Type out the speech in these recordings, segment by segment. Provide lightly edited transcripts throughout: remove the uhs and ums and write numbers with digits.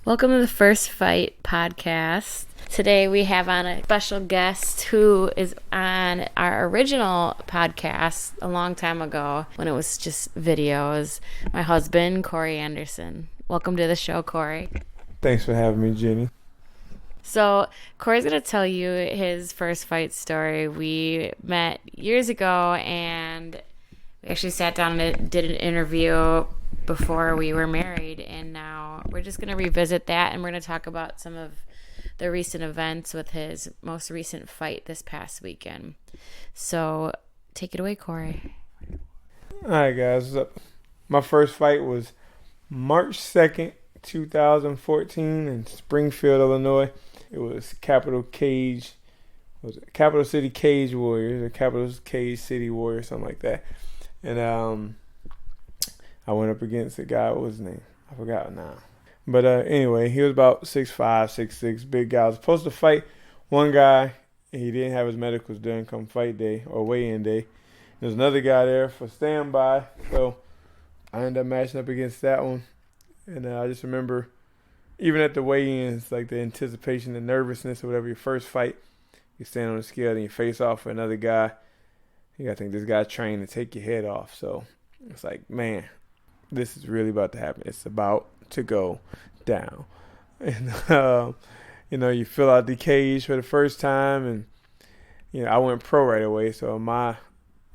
Welcome to the First Fight podcast. Today we have on a special guest who is on our original podcast a long time ago when it was just videos. My husband, Corey Anderson. Welcome to the show, Corey. Thanks for having me, Jenny. So Corey's going to tell you his first fight story. We met years ago and we actually sat down and did an interview before we were married, and now we're just going to revisit that, and we're going to talk about some of the recent events with his most recent fight this past weekend. So take it away, Corey. All right, guys. My first fight was March 2nd, 2014 in Springfield, Illinois. It was Capital City Cage Warriors or Capital Cage City Warriors, something like that. And I went up against a guy. What was his name? I forgot now. But anyway, he was about 6'5", 6'6", big guy. I was supposed to fight one guy. He didn't have his medicals done come fight day or weigh-in day. There's another guy there for standby. So I ended up matching up against that one. And I just remember, even at the weigh-ins, like the anticipation, the nervousness or whatever, your first fight, you stand on the scale and you face off with another guy. You got to think this guy's trained to take your head off. So it's like, man, this is really about to happen. It's about to go down. And, you fill out the cage for the first time. And, I went pro right away. So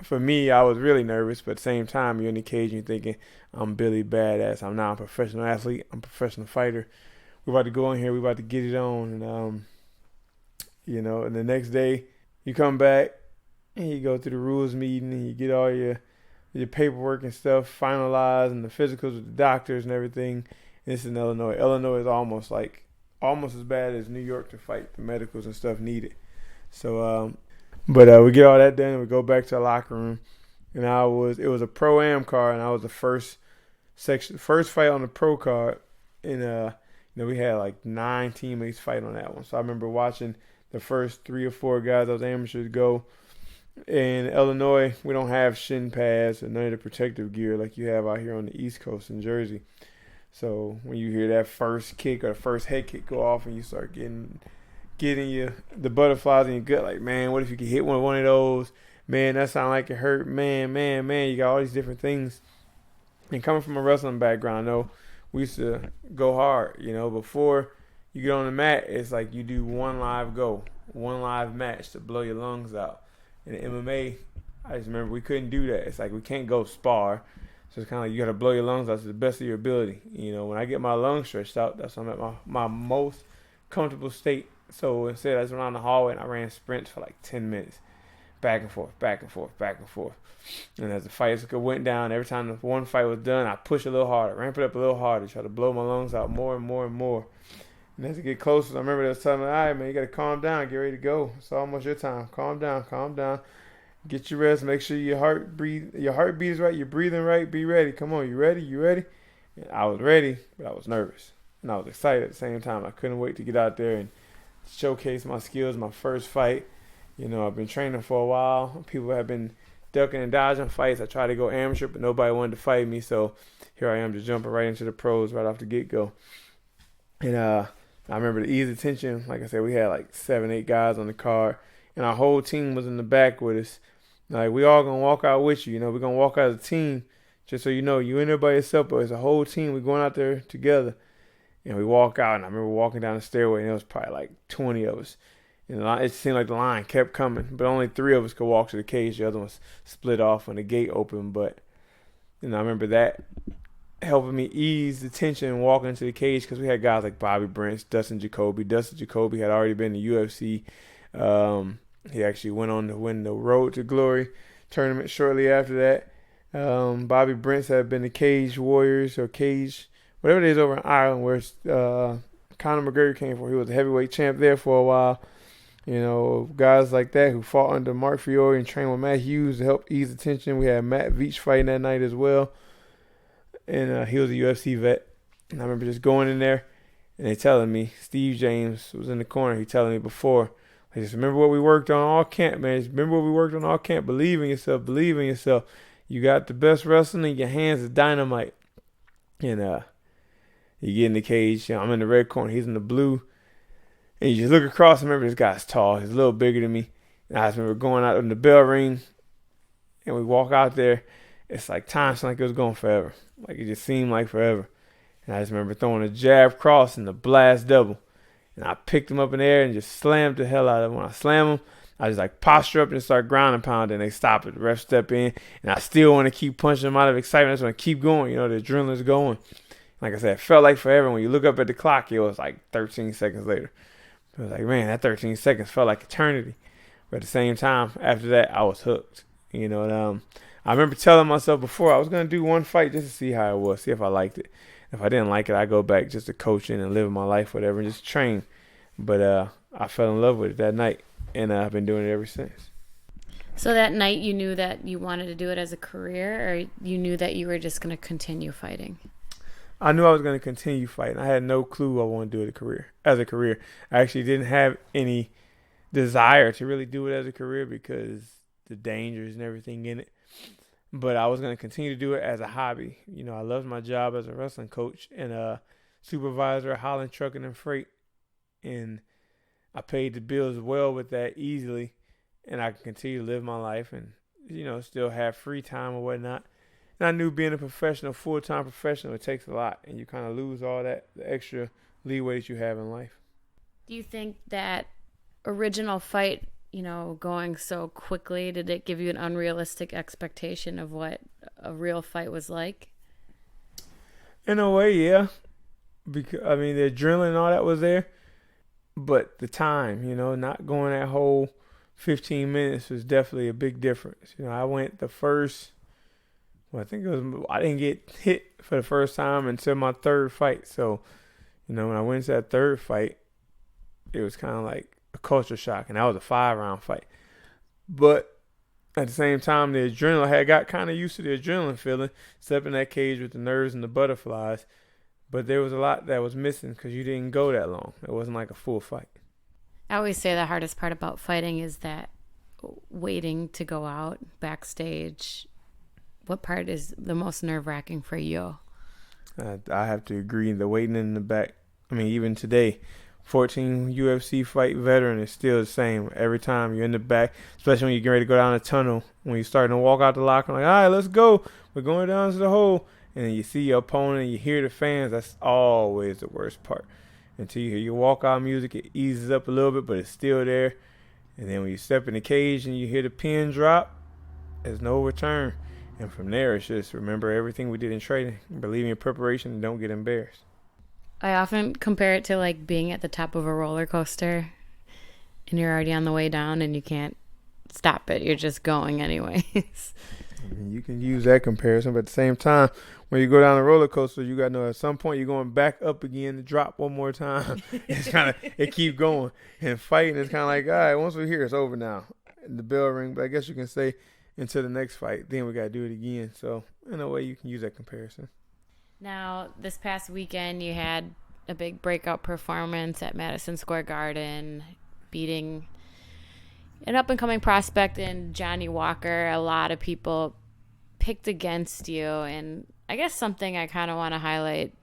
for me, I was really nervous. But at the same time, you're in the cage and you're thinking, I'm Billy Badass. I'm now a professional athlete. I'm a professional fighter. We're about to go in here. We're about to get it on. And the next day you come back and you go through the rules meeting and you get all your paperwork and stuff finalized and the physicals with the doctors and everything. And this is in Illinois. Illinois is almost as bad as New York to fight the medicals and stuff needed. So, but we get all that done and we go back to the locker room. And it was a pro-am card, and I was the first fight on the pro card. And, we had like 9 teammates fight on that one. So I remember watching the first 3 or 4 guys, those amateurs, go. In Illinois, we don't have shin pads or none of the protective gear like you have out here on the East Coast in Jersey. So when you hear that first kick or the first head kick go off and you start getting the butterflies in your gut, like, man, what if you could hit one of those? Man, that sound like it hurt. Man, you got all these different things. And coming from a wrestling background, I know we used to go hard. Before you get on the mat, it's like you do one live match to blow your lungs out. In MMA, I just remember we couldn't do that. It's like we can't go spar. So it's kind of like you got to blow your lungs out to the best of your ability. When I get my lungs stretched out, that's when I'm at my most comfortable state. So instead, I just went around the hallway and I ran sprints for like 10 minutes. Back and forth, back and forth, back and forth. And as the fights went down, every time the one fight was done, I pushed a little harder, ramp it up a little harder, try to blow my lungs out more and more and more. And as it get closer, I remember they was telling me, all right, man, you got to calm down, get ready to go. It's almost your time. Calm down. Get your rest. Make sure your heartbeat is right. You're breathing right. Be ready. Come on, you ready? And I was ready, but I was nervous. And I was excited at the same time. I couldn't wait to get out there and showcase my skills, my first fight. I've been training for a while. People have been ducking and dodging fights. I tried to go amateur, but nobody wanted to fight me. So here I am just jumping right into the pros right off the get-go. And I remember the ease of tension. Like I said, we had like 7, 8 guys on the card. And our whole team was in the back with us. Like, we all going to walk out with you. We're going to walk out as a team. Just so you know, you in there by yourself, but it's a whole team. We're going out there together. And we walk out, and I remember walking down the stairway, and there was probably like 20 of us. And it seemed like the line kept coming, but only 3 of us could walk to the cage. The other ones split off when the gate opened. But, I remember that helping me ease the tension and walking into the cage because we had guys like Bobby Brent, Dustin Jacoby. Dustin Jacoby had already been in the UFC. He actually went on to win the Road to Glory tournament shortly after that. Bobby Brent had been the Cage Warriors or Cage, whatever it is over in Ireland where Conor McGregor came from. He was a heavyweight champ there for a while. Guys like that who fought under Mark Fiore and trained with Matt Hughes to help ease the tension. We had Matt Veach fighting that night as well. And he was a UFC vet. And I remember just going in there and they telling me, Steve James was in the corner. He telling me before, just remember what we worked on all camp, man. Just remember what we worked on all camp. Believe in yourself. You got the best wrestling in your hands is dynamite. And You get in the cage. I'm in the red corner. He's in the blue. And you just look across. I remember this guy's tall. He's a little bigger than me. And I just remember going out in the bell ring, and we walk out there. It's like time seemed like it was going forever. Like it just seemed like forever. And I just remember throwing a jab cross and the blast double. And I picked him up in the air and just slammed the hell out of him. When I slam him, I just like posture up and start ground and pound. And they stop it. The ref step in. And I still want to keep punching him out of excitement. I just want to keep going. The adrenaline's going. Like I said, it felt like forever. When you look up at the clock, it was like 13 seconds later. I was like, man, that 13 seconds felt like eternity. But at the same time, after that, I was hooked. I remember telling myself before I was going to do one fight just to see how it was, see if I liked it. If I didn't like it, I'd go back just to coaching and living my life, whatever, and just train. But I fell in love with it that night, and I've been doing it ever since. So that night you knew that you wanted to do it as a career, or you knew that you were just going to continue fighting? I knew I was going to continue fighting. I had no clue I wanted to do it as a career. I actually didn't have any desire to really do it as a career because the dangers and everything in it. But I was going to continue to do it as a hobby. I loved my job as a wrestling coach and a supervisor at Holland Trucking and Freight. And I paid the bills well with that easily. And I could continue to live my life and, still have free time or whatnot. And I knew being a professional, full-time professional, it takes a lot. And you kind of lose all that, the extra leeway that you have in life. Do you think that original fight, going so quickly, did it give you an unrealistic expectation of what a real fight was like? In a way, yeah. Because the adrenaline and all that was there. But the time, not going that whole 15 minutes was definitely a big difference. I went the first, I didn't get hit for the first time until my third fight. So, when I went into that third fight, it was kind of like a culture shock. And that was a 5-round fight. But at the same time, the adrenaline, I had got kind of used to the adrenaline feeling, stepping in that cage with the nerves and the butterflies. But there was a lot that was missing because you didn't go that long. It wasn't like a full fight. I always say the hardest part about fighting is that waiting to go out backstage. What part is the most nerve-wracking for you? I have to agree. The waiting in the back. Even today, 14 UFC fight veteran is still the same. Every time you're in the back, especially when you're getting ready to go down the tunnel, when you're starting to walk out the locker, like, all right, let's go. We're going down to the hole. And then you see your opponent and you hear the fans. That's always the worst part. Until you hear your walkout music, it eases up a little bit, but it's still there. And then when you step in the cage and you hear the pin drop, there's no return. And from there, it's just remember everything we did in training. Believe in your preparation and don't get embarrassed. I often compare it to like being at the top of a roller coaster and you're already on the way down and you can't stop it. You're just going anyways. You can use that comparison, but at the same time, when you go down the roller coaster, you got to know at some point you're going back up again to drop one more time. It keep going. And fighting is kind of like, all right, once we're here, it's over now. The bell ring, but I guess you can say until the next fight, then we got to do it again. So in a way, you can use that comparison. Now, this past weekend, you had a big breakout performance at Madison Square Garden, beating an up-and-coming prospect in Johnny Walker. A lot of people picked against you, and I guess something I kind of want to highlight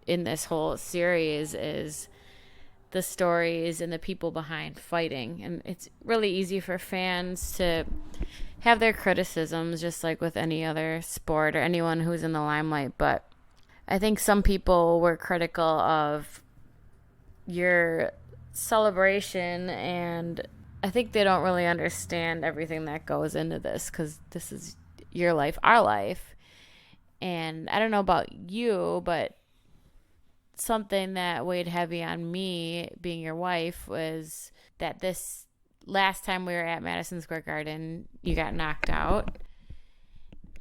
in this whole series is the stories and the people behind fighting. And it's really easy for fans to have their criticisms, just like with any other sport or anyone who's in the limelight. But I think some people were critical of your celebration, and I think they don't really understand everything that goes into this, because this is your life, our life. And I don't know about you, but something that weighed heavy on me being your wife was that this last time we were at Madison Square Garden, you got knocked out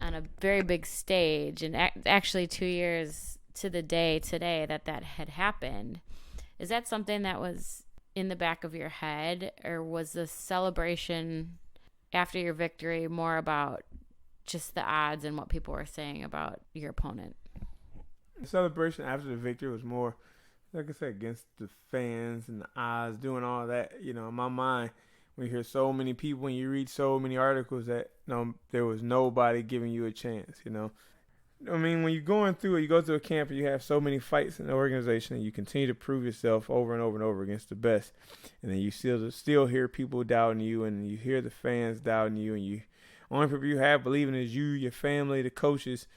on a very big stage, and actually 2 years to the day today that had happened. Is that something that was in the back of your head, or was the celebration after your victory more about just the odds and what people were saying about your opponent? The celebration after the victory was more, like I said, against the fans and the odds, doing all that. In my mind, when you hear so many people and you read so many articles that there was nobody giving you a chance. I mean, when you're going through it, you go through a camp and you have so many fights in the organization, and you continue to prove yourself over and over and over against the best, and then you still hear people doubting you, and you hear the fans doubting you, and you only people you have believing is you, your family, the coaches,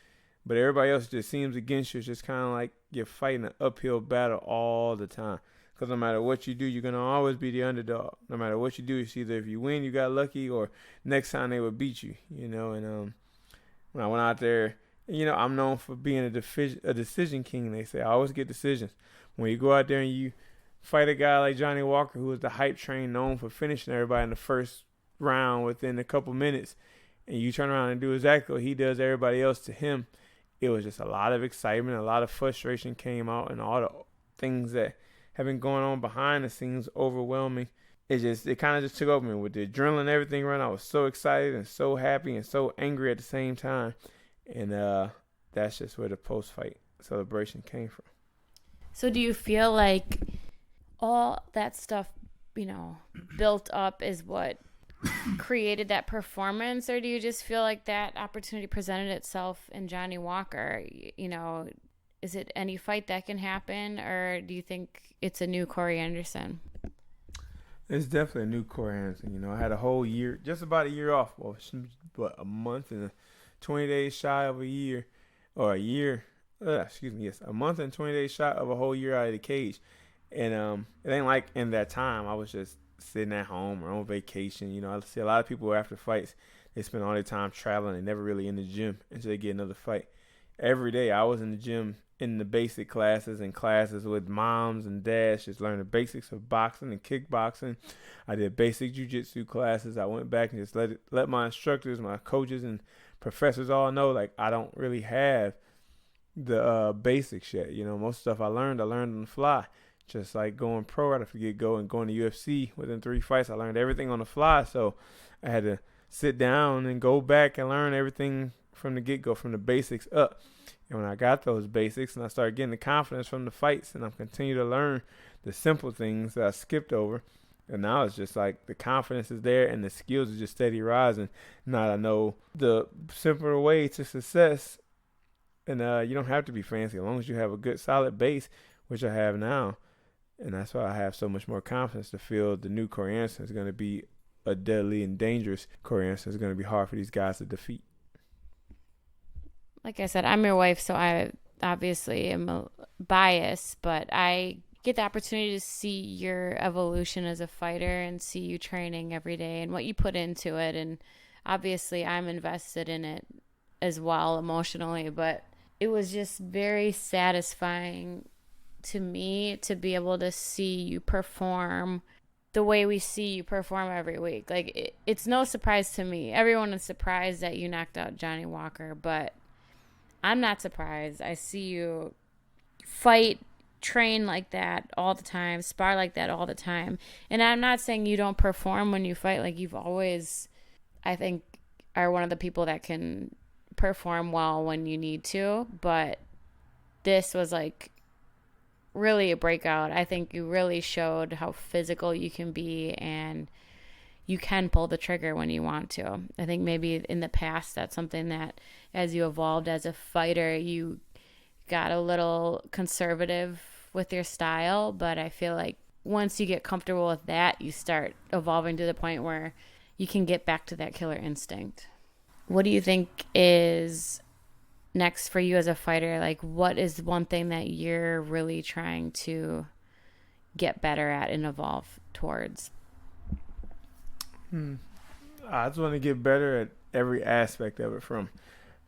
but everybody else just seems against you. It's just kind of like you're fighting an uphill battle all the time. Because no matter what you do, you're going to always be the underdog. No matter what you do, it's either if you win, you got lucky, or next time they would beat you, And when I went out there, I'm known for being a decision king, they say. I always get decisions. When you go out there and you fight a guy like Johnny Walker, who was the hype train known for finishing everybody in the first round within a couple minutes, and you turn around and do exactly what he does everybody else to him, it was just a lot of excitement, a lot of frustration came out, and all the things that have been going on behind the scenes overwhelming. It kind of just took over me with the adrenaline and everything running. I was so excited and so happy and so angry at the same time. And that's just where the post-fight celebration came from. So do you feel like all that stuff, built up is what created that performance, or do you just feel like that opportunity presented itself in Johnny Walker? Is it any fight that can happen, or do you think it's a new Corey Anderson? It's definitely a new Corey Anderson. I had a whole year, just about a year off. Well, a month and 20 days shy of a year, or a year. Yes, a month and 20 days shy of a whole year out of the cage. And it ain't like in that time I was just sitting at home or on vacation. I see a lot of people after fights, they spend all their time traveling and never really in the gym until they get another fight. Every day I was in the gym in the basic classes and classes with moms and dads, just learning the basics of boxing and kickboxing. I did basic jiu-jitsu classes. I went back and just let my instructors, my coaches, and professors all know, like, I don't really have the basics yet. Most stuff I learned on the fly. Just like going pro right off the get-go and going to UFC within 3 fights, I learned everything on the fly. So I had to sit down and go back and learn everything from the get-go, from the basics up. And when I got those basics and I started getting the confidence from the fights, and I'm continuing to learn the simple things that I skipped over, and now it's just like the confidence is there and the skills are just steady rising. Now I know the simpler way to success, and you don't have to be fancy as long as you have a good solid base, which I have now. And that's why I have so much more confidence to feel the new Corey Anderson is going to be a deadly and dangerous Corey Anderson. Is going to be hard for these guys to defeat. Like I said, I'm your wife, so I obviously am biased, but I get the opportunity to see your evolution as a fighter and see you training every day and what you put into it. And obviously I'm invested in it as well emotionally, but it was just very satisfying to me to be able to see you perform the way we see you perform every week. Like, it's no surprise to me. Everyone is surprised that you knocked out Johnny Walker, but I'm not surprised. I see you fight, train like that all the time, spar like that all the time. And I'm not saying you don't perform when you fight. Like, you've always, I think, are one of the people that can perform well when you need to. But this was like really a breakout. I think you really showed how physical you can be, and you can pull the trigger when you want to. I think maybe in the past that's something that as you evolved as a fighter, you got a little conservative with your style, but I feel like once you get comfortable with that, you start evolving to the point where you can get back to that killer instinct. What do you think is next for you as a fighter? Like, what is one thing that you're really trying to get better at and evolve towards? I just want to get better at every aspect of it, from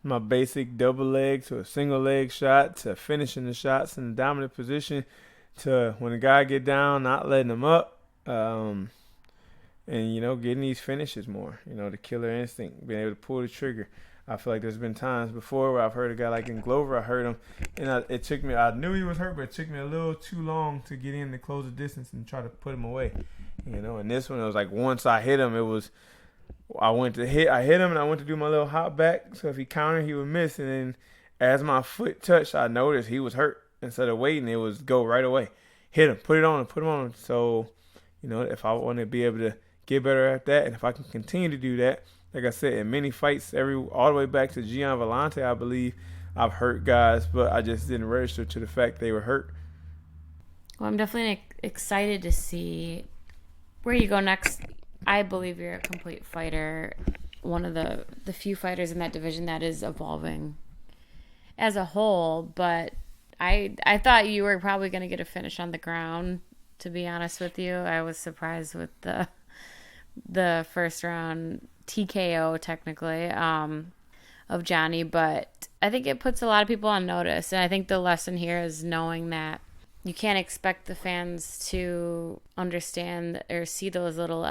my basic double leg to a single leg shot to finishing the shots in the dominant position to when the guy get down, not letting him up, and getting these finishes more. The killer instinct, being able to pull the trigger. I feel like there's been times before where I've heard a guy like in Glover, I heard him, and I knew he was hurt, but it took me a little too long to get in to close the distance and try to put him away. And this one, it was like once I hit him, I hit him and I went to do my little hop back. So if he countered, he would miss. And then as my foot touched, I noticed he was hurt. Instead of waiting, it was go right away. Hit him, put him on. So, if I want to be able to get better at that, and if I can continue to do that, like I said, in many fights, all the way back to Gian Vellante, I believe, I've hurt guys, but I just didn't register to the fact they were hurt. Well, I'm definitely excited to see where you go next. I believe you're a complete fighter, one of the few fighters in that division that is evolving as a whole. But I thought you were probably going to get a finish on the ground. To be honest with you, I was surprised with the first round TKO technically of Johnny, but I think it puts a lot of people on notice, and I think the lesson here is knowing that you can't expect the fans to understand or see those little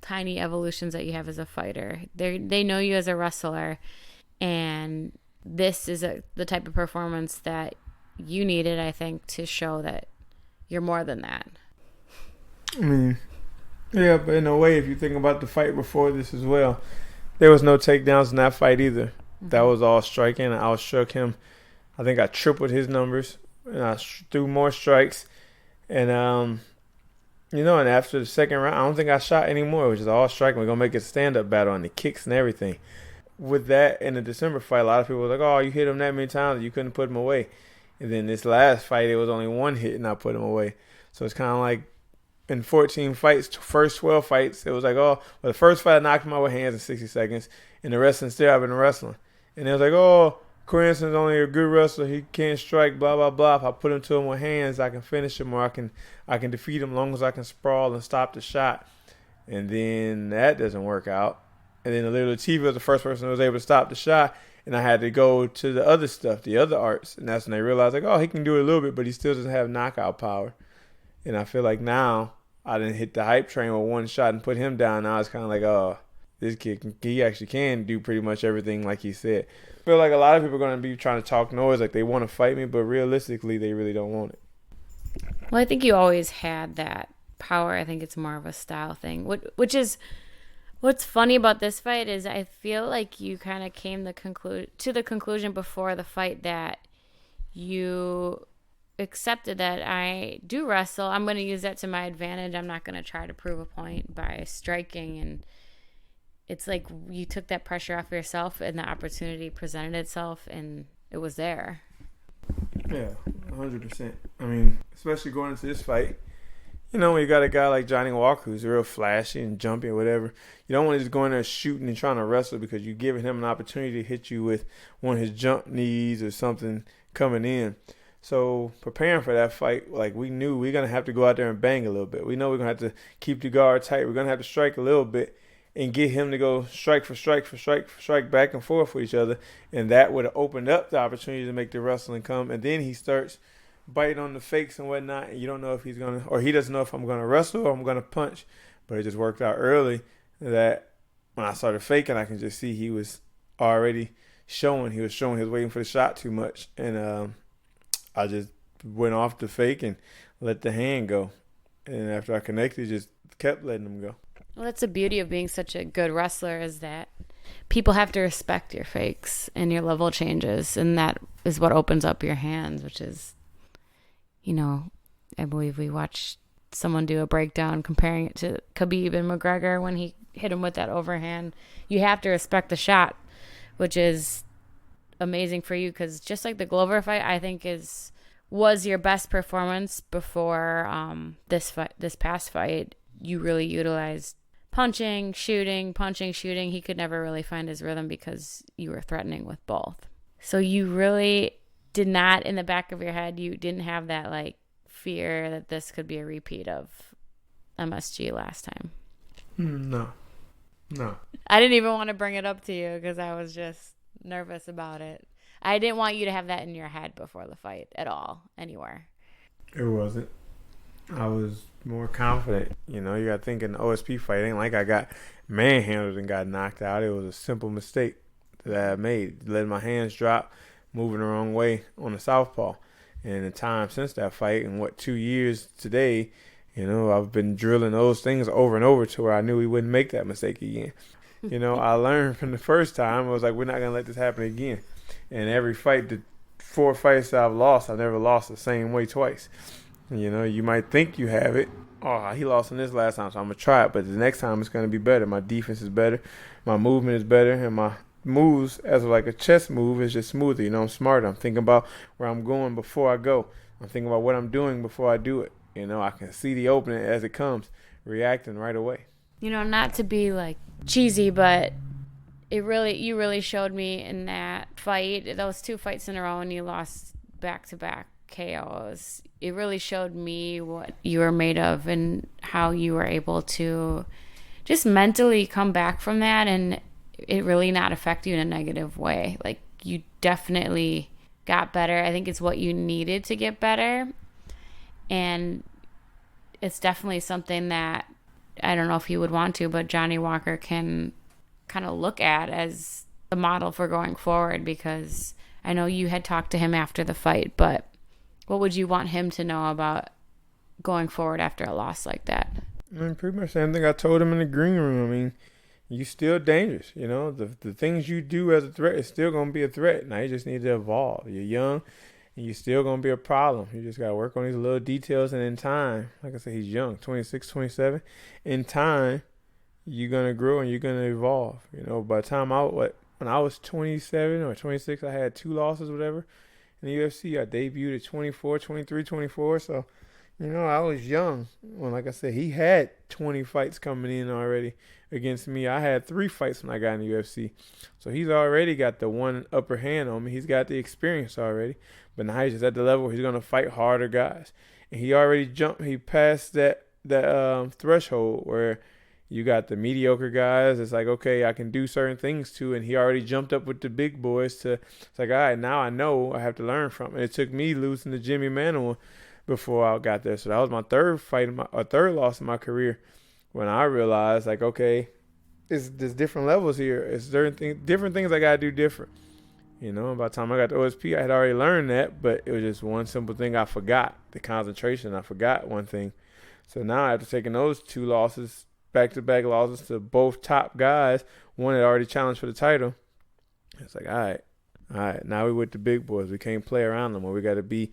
tiny evolutions that you have as a fighter. They know you as a wrestler, and this is the type of performance that you needed, I think, to show that you're more than that. I mean, yeah, but in a way, if you think about the fight before this as well, there was no takedowns in that fight either. Mm-hmm. That was all striking. I outstruck him. I think I tripled his numbers, and I threw more strikes. And, and after the second round, I don't think I shot anymore. It was just all striking. We're going to make it a stand-up battle on the kicks and everything. With that, in the December fight, a lot of people were like, oh, you hit him that many times, you couldn't put him away. And then this last fight, it was only one hit, and I put him away. So it's kind of like in 14 fights, first 12 fights, it was like, oh, well, the first fight I knocked him out with hands in 60 seconds, and the rest still I've been wrestling. And it was like, oh, Cranston's only a good wrestler. He can't strike, blah, blah, blah. If I put him to him with hands, I can finish him, or I can defeat him as long as I can sprawl and stop the shot. And then that doesn't work out. And then Little Latifi was the first person who was able to stop the shot, and I had to go to the other stuff, the other arts. And that's when they realized, like, oh, he can do it a little bit, but he still doesn't have knockout power. And I feel like now I didn't hit the hype train with one shot and put him down. Now it's kind of like, oh, this kid, he actually can do pretty much everything like he said. I feel like a lot of people are going to be trying to talk noise, like they want to fight me, but realistically, they really don't want it. Well, I think you always had that power. I think it's more of a style thing, which is what's funny about this fight is I feel like you kind of came to the conclusion before the fight that you accepted that I do wrestle. I'm going to use that to my advantage. I'm not going to try to prove a point by striking. And it's like you took that pressure off yourself, and the opportunity presented itself, and it was there. Yeah, 100%. I mean, especially going into this fight, when you got a guy like Johnny Walker who's real flashy and jumpy or whatever, you don't want to just go in there shooting and trying to wrestle, because you're giving him an opportunity to hit you with one of his jump knees or something coming in. So preparing for that fight, like we knew we're going to have to go out there and bang a little bit. We know we're going to have to keep the guard tight. We're going to have to strike a little bit and get him to go strike for strike back and forth with each other. And that would have opened up the opportunity to make the wrestling come. And then he starts biting on the fakes and whatnot. And you don't know if he's going to, or he doesn't know if I'm going to wrestle or I'm going to punch. But it just worked out early that when I started faking, I can just see he was already showing. He was waiting for the shot too much. And, I just went off the fake and let the hand go. And after I connected, just kept letting them go. Well, that's the beauty of being such a good wrestler, is that people have to respect your fakes and your level changes. And that is what opens up your hands, which is, I believe we watched someone do a breakdown comparing it to Khabib and McGregor when he hit him with that overhand. You have to respect the shot, which is amazing for you, because just like the Glover fight, I think was your best performance before this past fight. You really utilized punching, shooting. He could never really find his rhythm because you were threatening with both. So you really did not, in the back of your head, you didn't have that like fear that this could be a repeat of MSG last time. No. I didn't even want to bring it up to you because I was just nervous about it. I didn't want you to have that in your head before the fight at all, anywhere. It wasn't. I was more confident. You got to think in the OSP fight, ain't like I got manhandled and got knocked out. It was a simple mistake that I made, letting my hands drop, moving the wrong way on the southpaw. And the time since that fight, in 2 years today, I've been drilling those things over and over to where I knew we wouldn't make that mistake again. I learned from the first time. I was like, we're not going to let this happen again. And every fight, the 4 fights that I've lost, I've never lost the same way twice. You might think you have it. Oh, he lost in this last time, so I'm going to try it. But the next time it's going to be better. My defense is better. My movement is better. And moves as like a chess move is just smoother. I'm smarter. I'm thinking about where I'm going before I go. I'm thinking about what I'm doing before I do it. I can see the opening as it comes, reacting right away. Not to be like cheesy, but you really showed me in that fight, those 2 fights in a row, and you lost back to back KOs. It really showed me what you were made of and how you were able to just mentally come back from that and it really not affect you in a negative way. Like, you definitely got better. I think it's what you needed to get better. And it's definitely something that I don't know if you would want to, but Johnny Walker can kind of look at as the model for going forward, because I know you had talked to him after the fight, but what would you want him to know about going forward after a loss like that? Pretty much the same thing I told him in the green room. You still dangerous. The things you do as a threat is still going to be a threat. Now you just need to evolve. You're young, and you're still going to be a problem. You just got to work on these little details, and in time, like I said, he's young, 26, 27. In time, you're going to grow and you're going to evolve. By the time when I was 27 or 26, I had 2 losses, whatever. In the UFC, I debuted at 24, 23, 24. So, I was young. Well, like I said, he had 20 fights coming in already against me. I had 3 fights when I got in the UFC. So he's already got the one upper hand on me. He's got the experience already. But now he's just at the level where he's going to fight harder guys. And he already passed that threshold where you got the mediocre guys. It's like, okay, I can do certain things too. And he already jumped up with the big boys it's like, all right, now I know I have to learn from it. It took me losing to Jimmy Manuel before I got there. So that was my third third loss in my career when I realized, like, okay, there's different levels here. It's different things I got to do different. By the time I got to OSP, I had already learned that, but it was just one simple thing I forgot, the concentration. I forgot one thing. So now after taking those 2 losses, back-to-back losses to both top guys, one had already challenged for the title, it's like, all right, now we with the big boys. We can't play around them. We got to be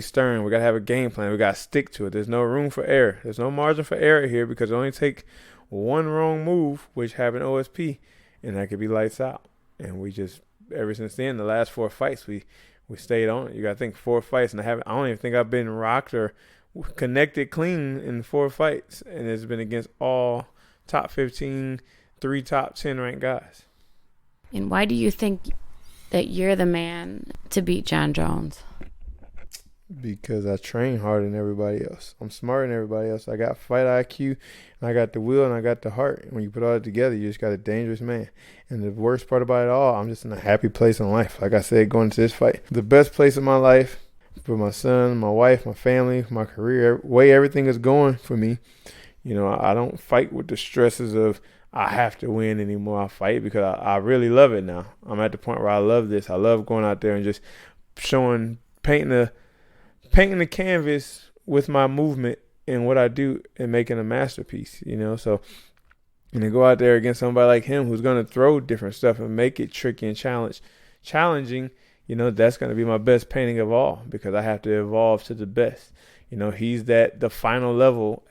stern. We got to have a game plan. We got to stick to it. There's no room for error. There's no margin for error here, because it only take one wrong move, which happened OSP, and that could be lights out. And we just, ever since then, the last 4 fights, we stayed on it. You got to think 4 fights, and I don't even think I've been rocked or connected clean in 4 fights, and it's been against all top 15, 3 top 10 ranked guys. And why do you think that you're the man to beat Jon Jones? Because I train harder than everybody else. I'm smarter than everybody else. I got fight IQ, and I got the will, and I got the heart. When you put all that together, you just got a dangerous man. And the worst part about it all, I'm just in a happy place in life. Like I said, going into this fight, the best place in my life for my son, my wife, my family, my career, way everything is going for me. I don't fight with the stresses of I have to win anymore. I fight because I really love it now. I'm at the point where I love this. I love going out there and just painting the canvas with my movement and what I do and making a masterpiece, So, and to go out there against somebody like him who's going to throw different stuff and make it tricky and challenging, that's going to be my best painting of all, because I have to evolve to the best. He's the final level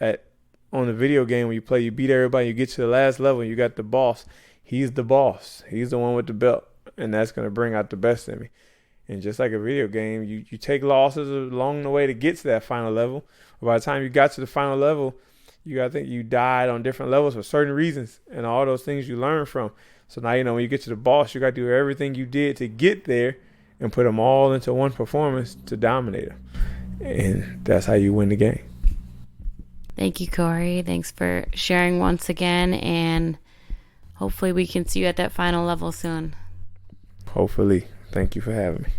on the video game when you play, you beat everybody, you get to the last level, you got the boss. He's the boss. He's the one with the belt, and that's going to bring out the best in me. And just like a video game, you take losses along the way to get to that final level. But by the time you got to the final level, you got to think you died on different levels for certain reasons, and all those things you learn from. So now, when you get to the boss, you got to do everything you did to get there and put them all into one performance to dominate them. And that's how you win the game. Thank you, Corey. Thanks for sharing once again, and hopefully we can see you at that final level soon. Hopefully. Thank you for having me.